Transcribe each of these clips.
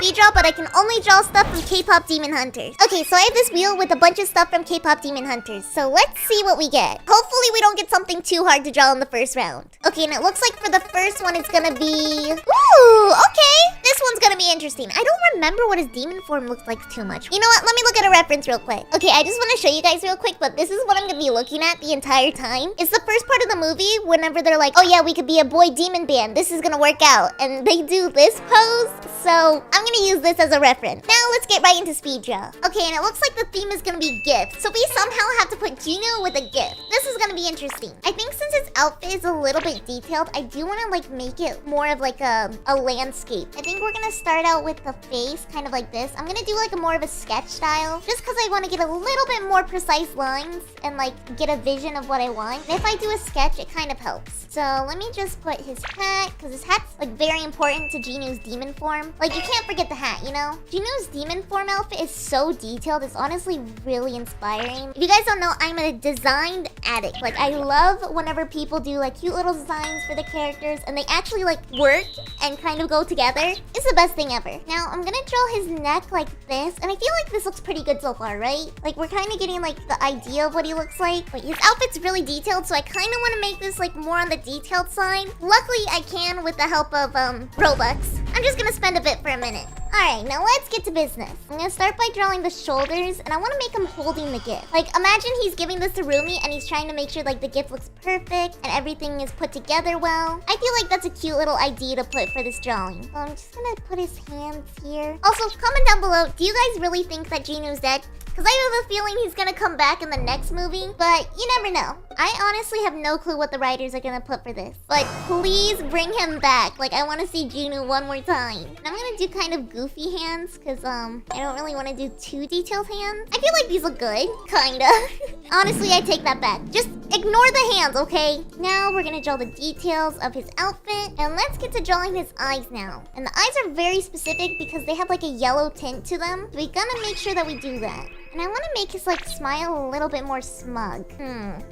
speed draw, but I can only draw stuff from K-pop Demon Hunters. Okay, so I have this wheel with a bunch of stuff from K-pop Demon Hunters. So let's see what we get. Hopefully we don't get something too hard to draw in the first round. Okay, and it looks like for the first one, it's gonna be... Ooh, okay. This one's gonna be interesting. I don't remember what his demon form looks like too much. You know what? Let me look at a reference real quick. Okay, I just want to show you guys real quick, but this is what I'm gonna be looking at the entire time. It's the first part of the movie whenever they're like, oh yeah, we could be a boy demon band. This is gonna work out. And they do this pose. So I'm gonna use this as a reference. Now let's get right into speed draw. Okay, and it looks like the theme is gonna be gifts. So we somehow have to put Juno with a gift. This is gonna be interesting. I think since his outfit is a little bit detailed, I do want to like make it more of like a landscape. I think we're gonna start out with the face kind of like this. I'm gonna do like a more of a sketch style just because I want to get a little bit more precise lines and like get a vision of what I want. And if I do a sketch, it kind of helps. So let me just put his hat, because his hat's like very important to Jinu's demon form. Like you can't forget the hat, you know? Jinu's demon form outfit is so detailed. It's honestly really inspiring. If you guys don't know, I'm a design addict. Like I love whenever people do like cute little designs for the characters and they actually like work and kind of go together. It's the best thing ever. Now I'm gonna draw his neck like this, and I feel like this looks pretty good so far, right? Like we're kind of getting like the idea of what he looks like. But his outfit's really detailed, so I kind of want to make this like more on the detailed side. Luckily I can with the help of Roblox. I'm just gonna spend a bit for a minute. Alright, now let's get to business. I'm gonna start by drawing the shoulders, and I want to make him holding the gift. Like, imagine he's giving this to Rumi, and he's trying to make sure, like, the gift looks perfect, and everything is put together well. I feel like that's a cute little idea to put for this drawing. So I'm just gonna put his hands here. Also, comment down below, do you guys really think that Jinu's dead? Because I have a feeling he's gonna come back in the next movie, but you never know. I honestly have no clue what the writers are gonna put for this. But please bring him back. Like, I want to see Jinu one more time. And I'm gonna do kind of goofy hands, because I don't really want to do too detailed hands. I feel like these look good. Kinda. Honestly, I take that back. Just ignore the hands, okay? Now we're gonna draw the details of his outfit. And let's get to drawing his eyes now. And the eyes are very specific because they have like a yellow tint to them. So we gotta make sure that we do that. And I want to make his like smile a little bit more smug.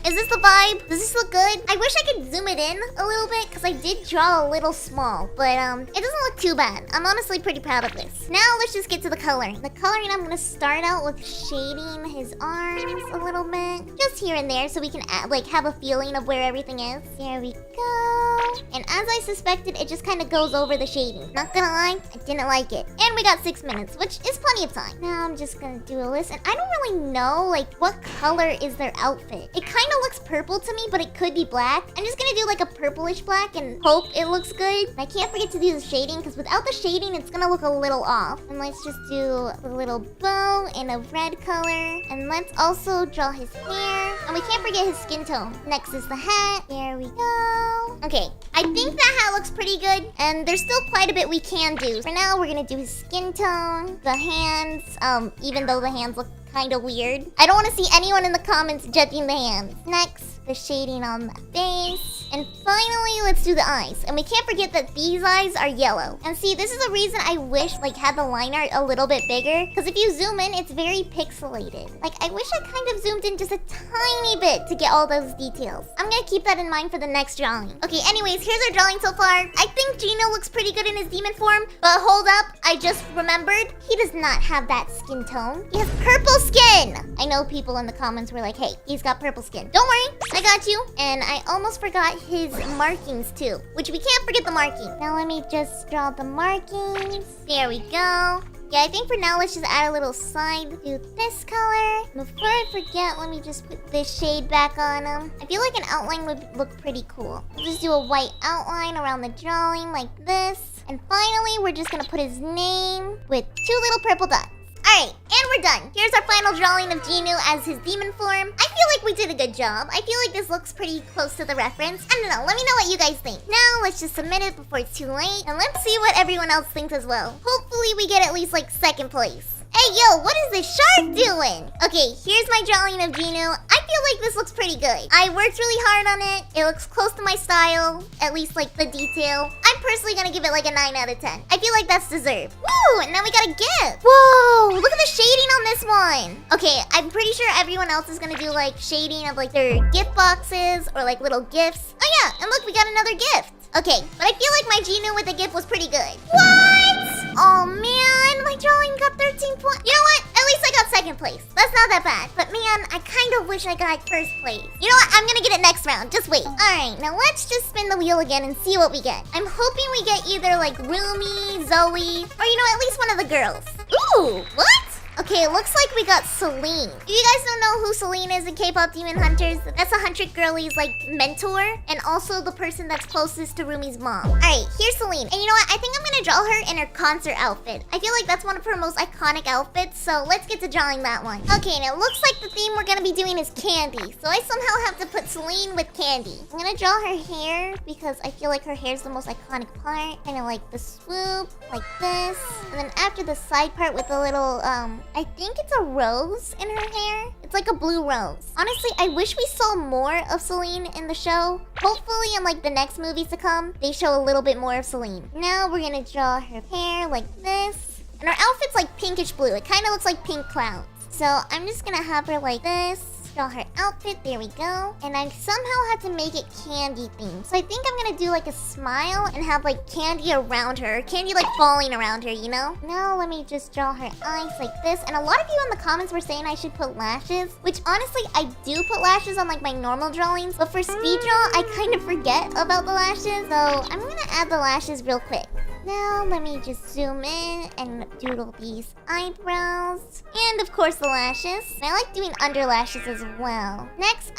Is this the vibe? Does this look good? I wish I could zoom it in a little bit because I did draw a little small, but it doesn't look too bad. I'm honestly pretty proud of this. Now let's just get to the coloring. The coloring, I'm gonna start out with shading his arms a little bit, just here and there, so we can like have a feeling of where everything is. There we go. And as I suspected, it just kind of goes over the shading. Not gonna lie, I didn't like it. And we got 6 minutes, which is plenty of time. Now I'm just gonna do a list, and I don't really know like what color is their outfit. It kind of looks purple to me, but it could be black. I'm just gonna do like a purplish black and hope it looks good. And I can't forget to do the shading, because without the shading, it's gonna look a little off. And let's just do a little bow in a red color. And let's also draw his hair. And we can't forget his skin tone. Next is the hat. There we go. Okay, I think that hat looks pretty good. And there's still quite a bit we can do. For now, we're gonna do his skin tone, the hands, even though the hands look kind of weird. I don't want to see anyone in the comments judging the hands. Next, the shading on the face. And finally, let's do the eyes. And we can't forget that these eyes are yellow. And see, this is the reason I wish like had the line art a little bit bigger. Because if you zoom in, it's very pixelated. Like, I wish I kind of zoomed in just a tiny bit to get all those details. I'm gonna keep that in mind for the next drawing. Okay, anyways, here's our drawing so far. I think Gino looks pretty good in his demon form. But hold up, I just remembered, he does not have that skin tone. He has purple skin. I know people in the comments were like, hey, he's got purple skin. Don't worry, I got you. And I almost forgot his markings too, which we can't forget the marking. Now let me just draw the markings. There we go. Yeah, I think for now, let's just add a little side to this color. Before I forget, let me just put this shade back on him. I feel like an outline would look pretty cool. We'll just do a white outline around the drawing like this. And finally, we're just gonna put his name with 2 little purple dots. Alright, and we're done. Here's our final drawing of Jinu as his demon form. I feel like we did a good job. I feel like this looks pretty close to the reference. I don't know, let me know what you guys think. Now, let's just submit it before it's too late. And let's see what everyone else thinks as well. Hopefully we get at least like 2nd place. Hey, yo, what is this shark doing? Okay, here's my drawing of Jinu. I feel like this looks pretty good. I worked really hard on it. It looks close to my style, at least like the detail. I'm personally gonna give it like a 9 out of 10. I feel like that's deserved. Woo, and now we got a gift. Whoa, look at the shading on this one. Okay, I'm pretty sure everyone else is gonna do like shading of like their gift boxes or like little gifts. Oh yeah, and look, we got another gift. Okay, but I feel like my Jinu with the gift was pretty good. What? Oh man. not that bad. But man, I kind of wish I got first place. You know what? I'm gonna get it next round. Just wait. Alright, now let's just spin the wheel again and see what we get. I'm hoping we get either like Rumi, Zoe, or you know, at least one of the girls. Ooh, what? Okay, it looks like we got Celine. If you guys don't know who Celine is in K-pop Demon Hunters, that's a Huntrix girlie's like mentor and also the person that's closest to Rumi's mom. Alright, here's Celine. And you know what? I think I'm gonna draw her in her concert outfit. I feel like that's one of her most iconic outfits, so let's get to drawing that one. Okay, and it looks like the theme we're gonna be doing is candy. So I somehow have to put Celine with candy. I'm gonna draw her hair because I feel like her hair is the most iconic part. Kind of like the swoop, like this. And then after the side part with the little, I think it's a rose in her hair. It's like a blue rose. Honestly, I wish we saw more of Celine in the show. Hopefully in like the next movies to come, they show a little bit more of Celine. Now we're gonna draw her hair like this. And her outfit's like pinkish blue. It kind of looks like pink clouds. So I'm just gonna have her like this. Draw her outfit, there we go. And I somehow had to make it candy themed. So I think I'm gonna do like a smile and have like candy around her. Candy like falling around her, you know? Now let me just draw her eyes like this. And a lot of you in the comments were saying I should put lashes, which honestly I do put lashes on like my normal drawings. But for speed draw, I kind of forget about the lashes. So I'm gonna add the lashes real quick. Now, let me just zoom in and doodle these eyebrows. And of course the lashes. And I like doing under lashes as well. Next,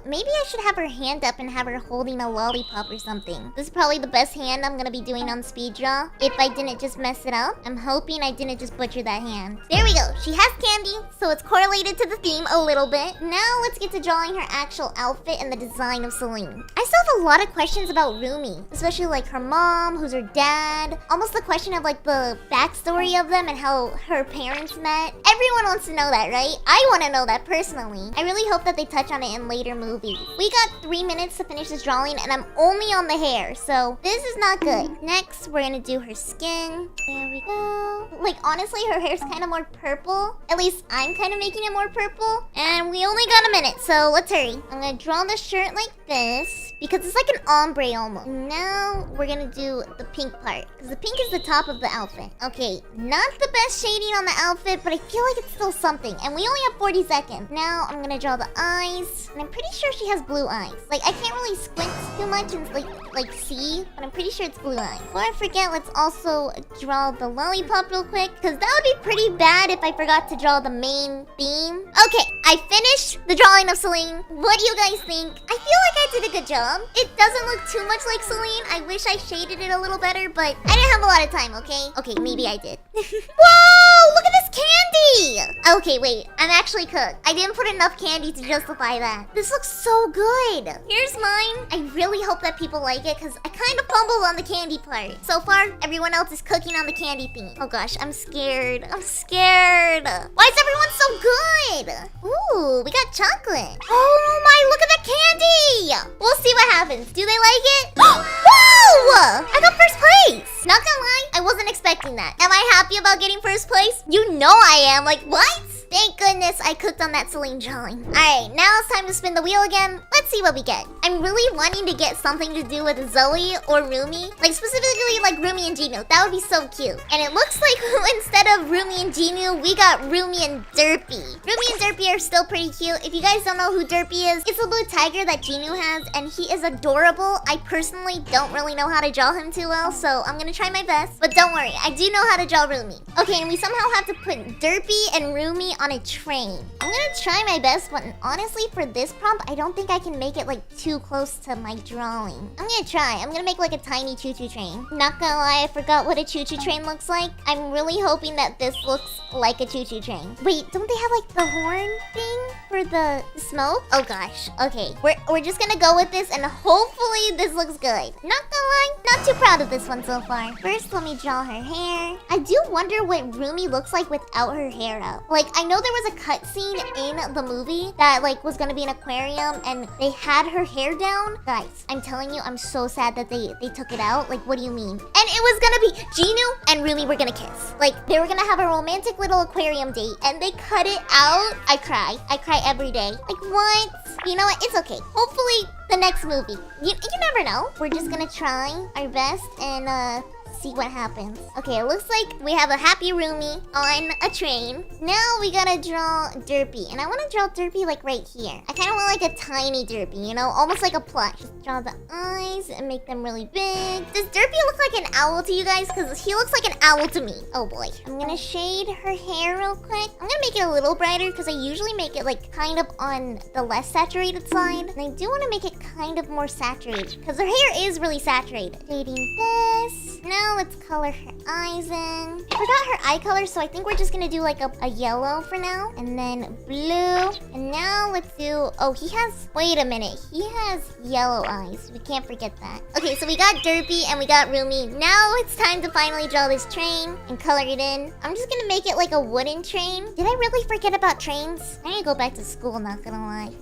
maybe I should have her hand up and have her holding a lollipop or something. This is probably the best hand I'm gonna be doing on speed draw. If I didn't just mess it up. I'm hoping I didn't just butcher that hand. There we go. She has candy, so it's correlated to the theme a little bit. Now let's get to drawing her actual outfit and the design of Celine. I still have a lot of questions about Rumi. Especially like her mom, who's her dad. Almost the question of like the backstory of them and how her parents met. Everyone wants to know that, right? I want to know that personally. I really hope that they touch on it in later movies. We got 3 minutes to finish this drawing and I'm only on the hair, so this is not good. Next, we're gonna do her skin. There we go. Like honestly, her hair's kind of more purple. At least I'm kind of making it more purple. And we only got a minute, so let's hurry. I'm gonna draw the shirt like this because it's like an ombre almost. Now we're gonna do the pink part. Because the pink is the top of the outfit. Okay, not the best shading on the outfit, but I feel like it's still something. And we only have 40 seconds. Now, I'm gonna draw the eyes. And I'm pretty sure she has blue eyes. Like, I can't really squint too much and, like see. But I'm pretty sure it's blue eyes. Before I forget, let's also draw the lollipop real quick. Because that would be pretty bad if I forgot to draw the main theme. Okay, I finished the drawing of Celine. What do you guys think? I feel like I did a good job. It doesn't look too much like Celine. I wish I shaded it a little better, but I didn't have a lot of time, okay? Okay, maybe I did. Whoa! Look at this candy! Okay, wait. I'm actually cooked. I didn't put enough candy to justify that. This looks so good. Here's mine. I really hope that people like it because I kind of fumbled on the candy part. So far, everyone else is cooking on the candy theme. Oh gosh, I'm scared. I'm scared. Why is everyone so good? Ooh, we got chocolate. Oh my, look at the candy! We'll see what happens. Do they like it? Whoa! I got first place! Not gonna lie, I wasn't expecting that. Am I happy about getting first place? You know I am. Like, what? Thank goodness I cooked on that Celine drawing. Alright, now it's time to spin the wheel again. Let's see what we get. I'm really wanting to get something to do with Zoe or Rumi. Like, specifically like Rumi and Jinu. That would be so cute. And it looks like instead of Rumi and Jinu, we got Rumi and Derpy. Rumi and Derpy are still pretty cute. If you guys don't know who Derpy is, it's a blue tiger that Jinu has, and he is adorable. I personally don't really know how to draw him too well, so I'm gonna try my best. But don't worry, I do know how to draw Rumi. Okay, and we somehow have to put Derpy and Rumi on a train. I'm gonna try my best, but honestly, for this prompt, I don't think I can make it like too close to my drawing. I'm gonna try. I'm gonna make like a tiny choo-choo train. Not gonna lie, I forgot what a choo-choo train looks like. I'm really hoping that this looks like a choo-choo train. Wait, don't they have like the horn thing for the smoke? Oh gosh. Okay, we're just gonna go with this, and hopefully this looks good. Not gonna lie, not too proud of this one so far. First, let me draw her hair. I do wonder what Rumi looks like without her hair out. Like, I know there was a cutscene in the movie that like was gonna be an aquarium and they had her hair down. Guys, I'm telling you, I'm so sad that they took it out. Like, what do you mean? And it was gonna be Jinu and Rumi were gonna kiss. Like, they were gonna have a romantic little aquarium date and they cut it out. I cry. I cry every day. Like, what? You know what? It's okay. Hopefully the next movie. You never know. We're just gonna try our best and Let's see what happens. Okay, it looks like we have a happy roomie on a train. Now we gotta draw Derpy. And I want to draw Derpy like right here. I kind of want like a tiny Derpy, you know? Almost like a plush. Just draw the eyes and make them really big. Does Derpy look like an owl to you guys? Because he looks like an owl to me. Oh boy. I'm gonna shade her hair real quick. I'm gonna make it a little brighter because I usually make it like kind of on the less saturated side. And I do want to make it kind of more saturated because her hair is really saturated. Shading this. Now let's color her eyes in. I forgot her eye color, so I think we're just gonna do like a yellow for now. And then blue. And now let's do... Oh, he has... Wait a minute. He has yellow eyes. We can't forget that. Okay, so we got Derpy and we got Rumi. Now it's time to finally draw this train and color it in. I'm just gonna make it like a wooden train. Did I really forget about trains? I need to go back to school, not gonna lie.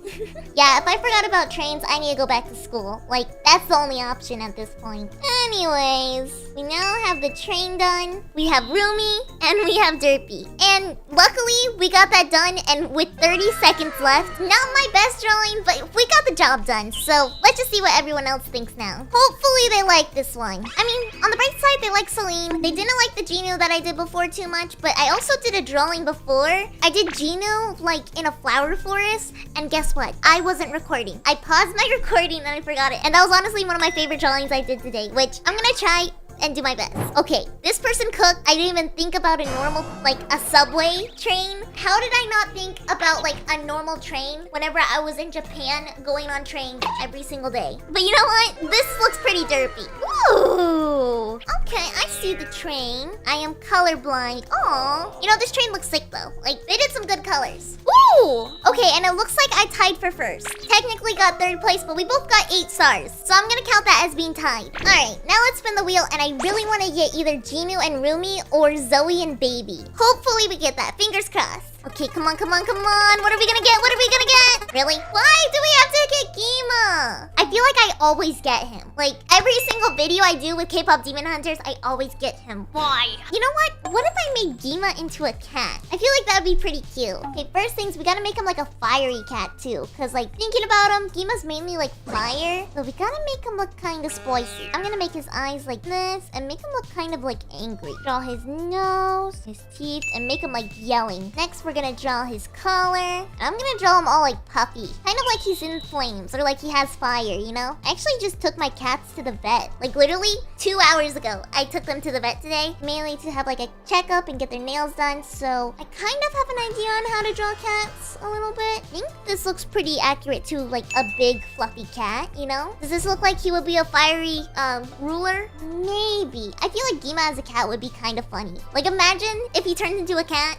Yeah, if I forgot about trains, I need to go back to school. Like, that's the only option at this point. Anyways, we now have the train done. We have Rumi and we have Derpy. And luckily, we got that done. And with 30 seconds left, not my best drawing, but we got the job done. So let's just see what everyone else thinks now. Hopefully they like this one. I mean, on the bright side, they like Celine. They didn't like the Genu that I did before too much, but I also did a drawing before. I did Genu like in a flower forest, and guess what? I wasn't recording. I paused my recording and I forgot it. And that was honestly one of my favorite drawings I did today, which I'm gonna try and do my best. Okay, this person cooked. I didn't even think about a normal, like a subway train. How did I not think about like a normal train whenever I was in Japan going on trains every single day? But you know what? This looks pretty derpy. Ooh. Okay, I see the train. I am colorblind. Oh, you know, this train looks sick though. Like, they did some good colors. Ooh. Okay, and it looks like I tied for first. Technically got third place, but we both got 8 stars. So I'm gonna count that as being tied. All right, now let's spin the wheel, and I really want to get either Genu and Rumi or Zoe and Baby. Hopefully we get that. Fingers crossed. Okay, come on, come on, come on. What are we gonna get? What are we gonna get? Really? Why do we have to get Gima? I feel like I always get him. Like, every single video I do with K-pop Demon Hunters, I always get him. Why? You know what? What if I made Gima into a cat? I feel like that would be pretty cute. Okay, first things, we gotta make him like a fiery cat too. Cause like, thinking about him, Gima's mainly like fire. So we gotta make him look kind of spicy. I'm gonna make his eyes like this and make him look kind of like angry. Draw his nose, his teeth, and make him like yelling. Next, we're gonna draw his collar. And I'm gonna draw him all like puffy. Kind of like he's in flames or like he has fire, you know? I actually just took my cats to the vet. Like literally 2 hours ago, I took them to the vet today. Mainly to have like a checkup and get their nails done. So I kind of have an idea on how to draw cats a little bit. I think this looks pretty accurate to like a big fluffy cat, you know? Does this look like he would be a fiery ruler? Maybe. I feel like Gima as a cat would be kind of funny. Like imagine if he turned into a cat.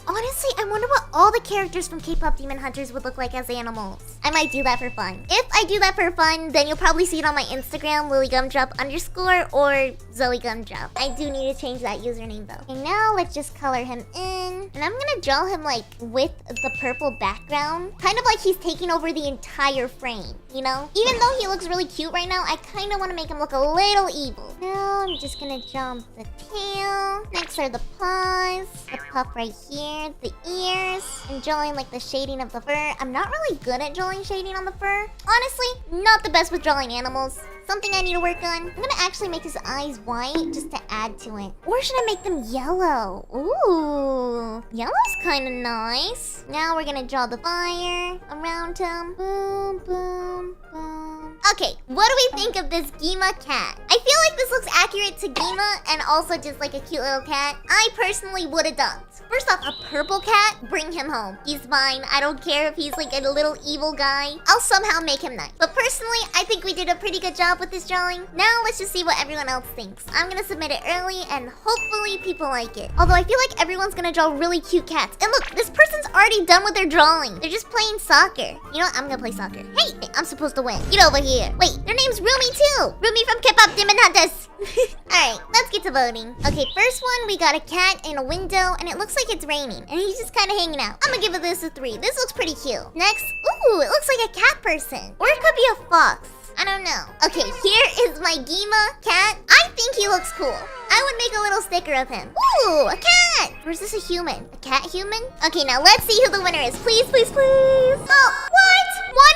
Honestly, I wonder what all the characters from K-pop Demon Hunters would look like as animals. I might do that for fun. If I do that for fun, then you'll probably see it on my Instagram, LilyGumdrop_ or Zoe Gumdrop. I do need to change that username though. Okay, now let's just color him in. And I'm gonna draw him like with the purple background. Kind of like he's taking over the entire frame, you know? Even though he looks really cute right now, I kind of want to make him look a little evil. Now I'm just gonna jump the tail. Next are the paws, the puff right here, the ears, and drawing like the shading of the fur. I'm not really good at drawing shading on the fur. Honestly, not the best with drawing animals. Something I need to work on. I'm gonna actually make his eyes white just to add to it. Or should I make them yellow? Ooh, yellow's kind of nice. Now we're gonna draw the fire around him. Boom, boom, boom. Okay, what do we think of this Gima cat? I feel like this looks accurate to Gima and also just like a cute little cat. I personally would adopt. First off, a purple cat, bring him home. He's mine. I don't care if he's like a little evil guy. I'll somehow make him nice. But personally, I think we did a pretty good job with this drawing. Now let's just see what everyone else thinks. I'm gonna submit it early and hopefully people like it. Although I feel like everyone's gonna draw really cute cats. And look, this person's already done with their drawing. They're just playing soccer. You know what? I'm gonna play soccer. Hey, I'm supposed to win. Get over here. Wait, their name's Rumi too. Rumi from K-pop Demon Hunters. Alright, let's get to voting. Okay, first one, we got a cat in a window, and it looks like it's raining, and he's just kind of hanging out. I'm gonna give this a 3. This looks pretty cute. Next, ooh, it looks like a cat person. Or it could be a fox. I don't know. Okay, here is my Gima cat. I think he looks cool. I would make a little sticker of him. Ooh, a cat! Or is this a human? A cat human? Okay, now let's see who the winner is. Please, please, please. Oh, what?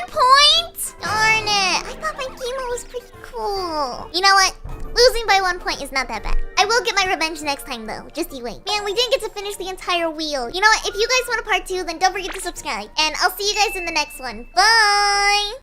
1 point? Darn it. I thought my Gima was pretty cool. You know what? Losing by 1 point is not that bad. I will get my revenge next time though. Just you wait. Man, we didn't get to finish the entire wheel. You know what? If you guys want a part 2, then don't forget to subscribe. And I'll see you guys in the next one. Bye!